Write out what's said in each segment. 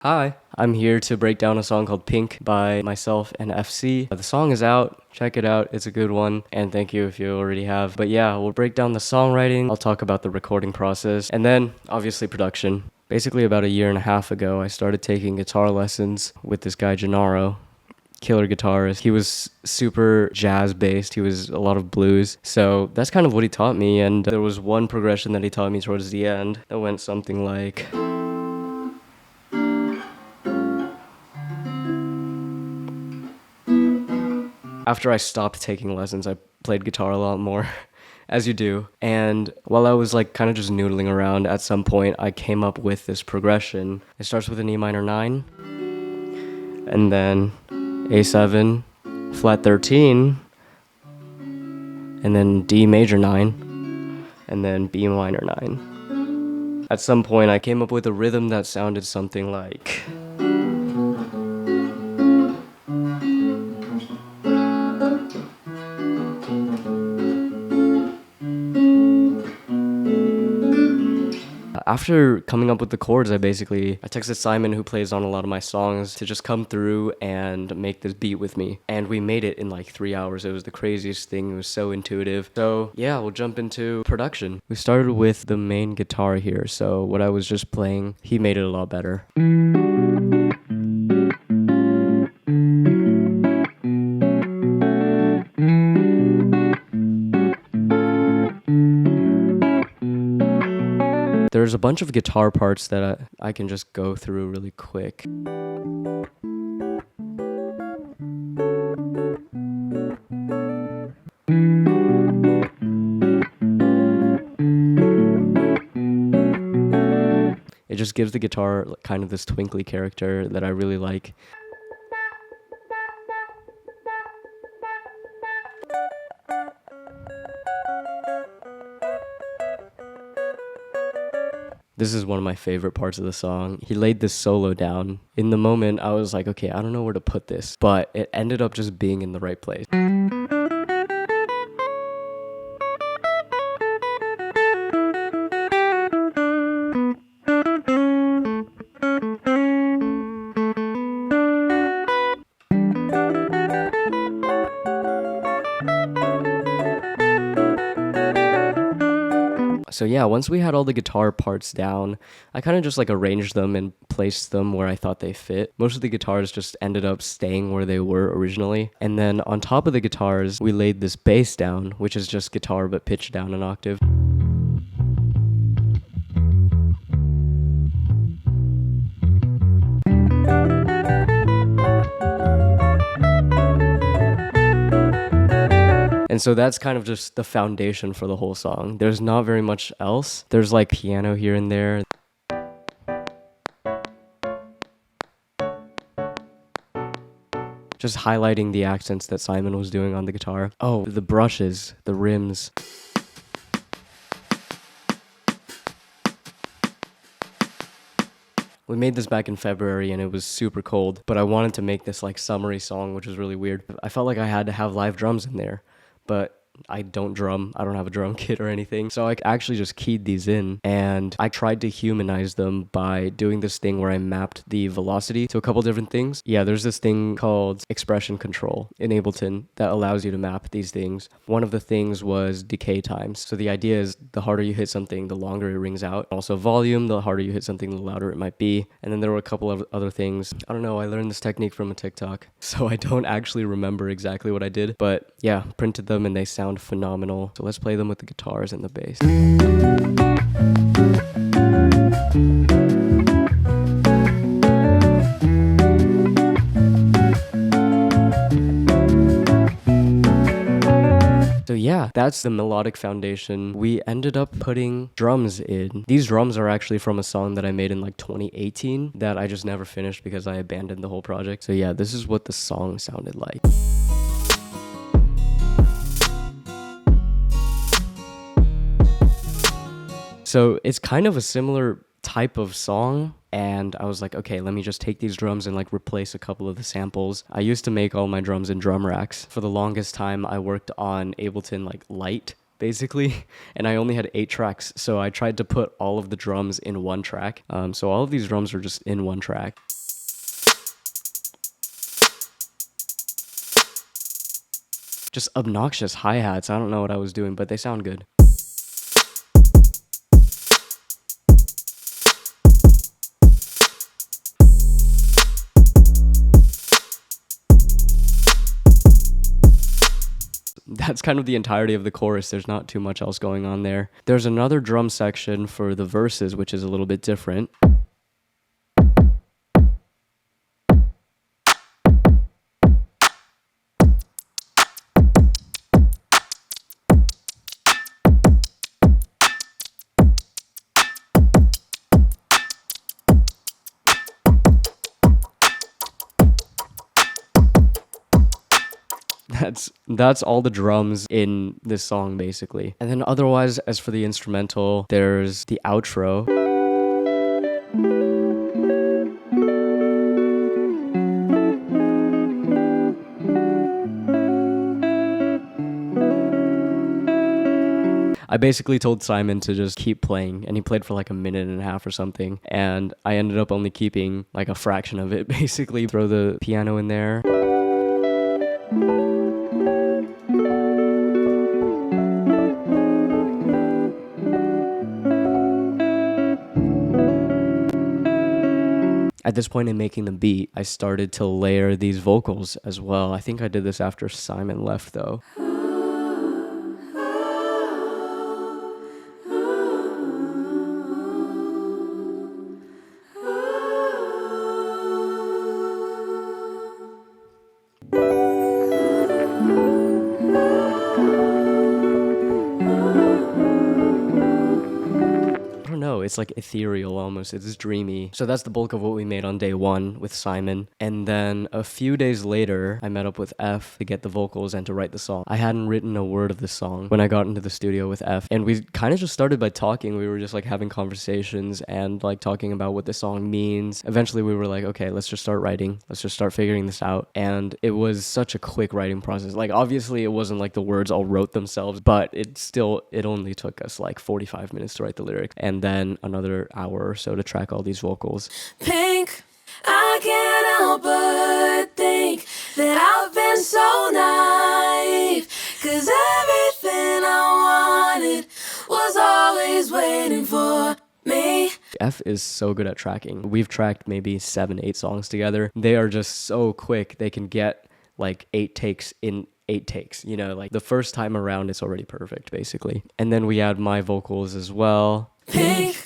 Hi, I'm here to break down a song called Pink by myself and FC. The song is out, check it out, it's a good one, and thank you if you already have. But yeah, we'll break down the songwriting, I'll talk about the recording process, and then obviously production. Basically about a year and a half ago, I started taking guitar lessons with this guy Gennaro. Killer guitarist. He was super jazz based. He was a lot of blues. So that's kind of what he taught me. And there was one progression that he taught me towards the end that went something like. After I stopped taking lessons, I played guitar a lot more, as you do. And while I was like kind of just noodling around, at some point I came up with this progression. It starts with an E minor 9, and then A7, flat 13, and then D major 9, and then B minor 9. At some point I came up with a rhythm that sounded something like. After coming up with the chords, I texted Simon, who plays on a lot of my songs, to just come through and make this beat with me. And we made it in like 3 hours. It was the craziest thing. It was so intuitive. So yeah, we'll jump into production. We started with the main guitar here. So what I was just playing, he made it a lot better. There's a bunch of guitar parts that I can just go through really quick. It just gives the guitar kind of this twinkly character that I really like. This is one of my favorite parts of the song. He laid this solo down. In the moment, I was like, okay, I don't know where to put this, but it ended up just being in the right place. So yeah, once we had all the guitar parts down, I kind of just like arranged them and placed them where I thought they fit. Most of the guitars just ended up staying where they were originally. And then on top of the guitars, we laid this bass down, which is just guitar but pitched down an octave. And so that's kind of just the foundation for the whole song. There's not very much else. There's like piano here and there. Just highlighting the accents that Simon was doing on the guitar. Oh, the brushes, the rims. We made this back in February and it was super cold, but I wanted to make this like summery song, which was really weird. I felt like I had to have live drums in there, but I don't drum. I don't have a drum kit or anything. So I actually just keyed these in, and I tried to humanize them by doing this thing where I mapped the velocity to a couple different things. Yeah, there's this thing called expression control in Ableton that allows you to map these things. One of the things was decay times. So the idea is the harder you hit something, the longer it rings out. Also volume, the harder you hit something, the louder it might be. And then there were a couple of other things. I don't know, I learned this technique from a TikTok, so I don't actually remember exactly what I did. But yeah, printed them and they sound phenomenal. So let's play them with the guitars and the bass. So yeah, that's the melodic foundation. We ended up putting drums in. These drums are actually from a song that I made in like 2018 that I just never finished because I abandoned the whole project. So yeah, this is what the song sounded like. So it's kind of a similar type of song, and I was like, okay, let me just take these drums and like replace a couple of the samples. I used to make all my drums in drum racks. For the longest time, I worked on Ableton like Lite, basically, and I only had 8 tracks, so I tried to put all of the drums in one track. So all of these drums are just in one track. Just obnoxious hi-hats. I don't know what I was doing, but they sound good. That's kind of the entirety of the chorus. There's not too much else going on there. There's another drum section for the verses, which is a little bit different. That's all the drums in this song, basically. And then otherwise, as for the instrumental, there's the outro. I basically told Simon to just keep playing, and he played for like a minute and a half or something, and I ended up only keeping like a fraction of it, basically. Throw the piano in there. At this point in making the beat, I started to layer these vocals as well. I think I did this after Simon left, though. It's like ethereal almost. It's dreamy. So that's the bulk of what we made on day 1 with Simon. And then a few days later, I met up with F to get the vocals and to write the song. I hadn't written a word of the song when I got into the studio with F. And we kind of just started by talking. We were just like having conversations and like talking about what the song means. Eventually we were like, okay, let's just start writing. Let's just start figuring this out. And it was such a quick writing process. Like obviously it wasn't like the words all wrote themselves, but it only took us like 45 minutes to write the lyrics. And then another hour or so to track all these vocals. Pink, I can't help but think that I've been so naive, 'cause everything I wanted was always waiting for me. F is so good at tracking. We've tracked maybe 7-8 songs together. They are just so quick. They can get like 8 takes in 8 takes, you know, like the first time around it's already perfect basically. And then we add my vocals as well. Pink,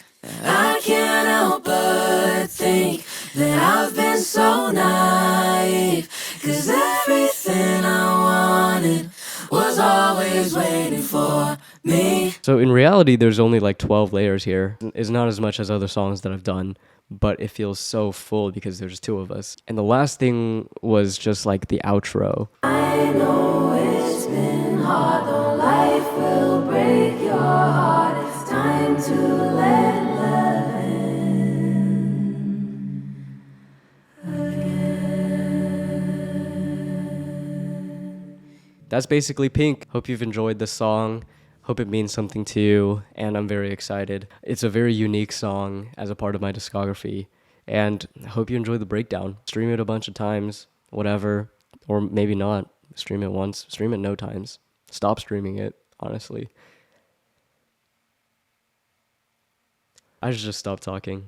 I can't help but think that I've been so naive, 'cause everything I wanted was always waiting for me. So in reality, there's only like 12 layers here. It's not as much as other songs that I've done, but it feels so full because there's 2 of us. And the last thing was just like the outro. I know it's been hard, though life will break your heart. It's time to let love in again. That's basically Pink. Hope you've enjoyed the song. Hope it means something to you, and I'm very excited. It's a very unique song as a part of my discography, and I hope you enjoy the breakdown. Stream it a bunch of times, whatever, or maybe not. Stream it once, stream it no times. Stop streaming it, honestly. I should just stop talking.